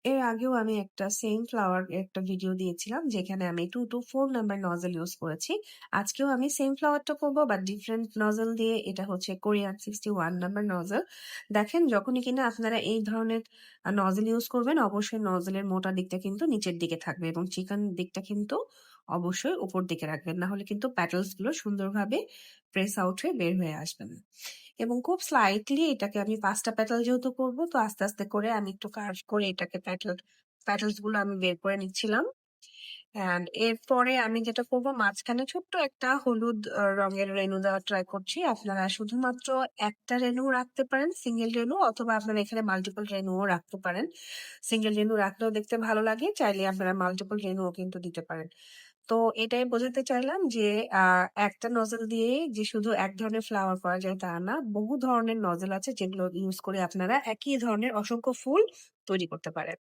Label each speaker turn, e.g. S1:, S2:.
S1: এর আগেও আমি একটা সেম ফ্লাওয়ার একটা ভিডিও দিয়েছিলাম যেখানে আমি 2 to 4 নাম্বার নজল ইউজ করেছি। আজকেও আমি সেম ফ্লাওয়ারটা করব বাট ডিফারেন্ট নজল দিয়ে। এটা হচ্ছে কোরিয়ান 61 নাম্বার নজল। দেখেন যখনই কিনা আপনারা এই ধরনের নজল ইউজ করবেন অবশ্যই নজলের মোটা দিকটা কিন্তু নিচের দিকে থাকবে এবং চিকন দিকটা কিন্তু অবশ্যই উপর দিকে রাখবেন। না হলে কিন্তু প্যাটেলস গুলো সুন্দরভাবে প্রেস আউট হয়ে বের হয়ে আসবে না। এবং খুব স্লাইটলি এটাকে আমি ৫ টা পেটাল যেহেতু করব তো আস্তে, আস্তে করে আমি একটু কার্ভ করে এটাকে পেটালস গুলো আমি বের করে নিচ্ছিলাম। অ্যান্ড এরপরে আমি যেটা করব মাঝখানে ছোট্ট একটা হলুদ রঙের রেণু দেওয়ার ট্রাই করছি। আপনারা শুধুমাত্র একটা রেণু রাখতে পারেন, সিঙ্গেল রেণু, অথবা আপনারা এখানে মাল্টিপল রেণুও রাখতে পারেন। সিঙ্গেল রেণু রাখলেও দেখতে ভালো লাগে, চাইলে আপনারা মাল্টিপল রেণুও কিন্তু দিতে পারেন। তো এটাই বোঝাতে চাইলাম যে একটা নজল দিয়ে যে শুধু এক ধরনের ফ্লাওয়ার করা যায় তা না। বহু ধরনের নজল আছে যেগুলো ইউজ করে আপনারা একই ধরনের অসংখ্য ফুল তৈরি করতে পারেন।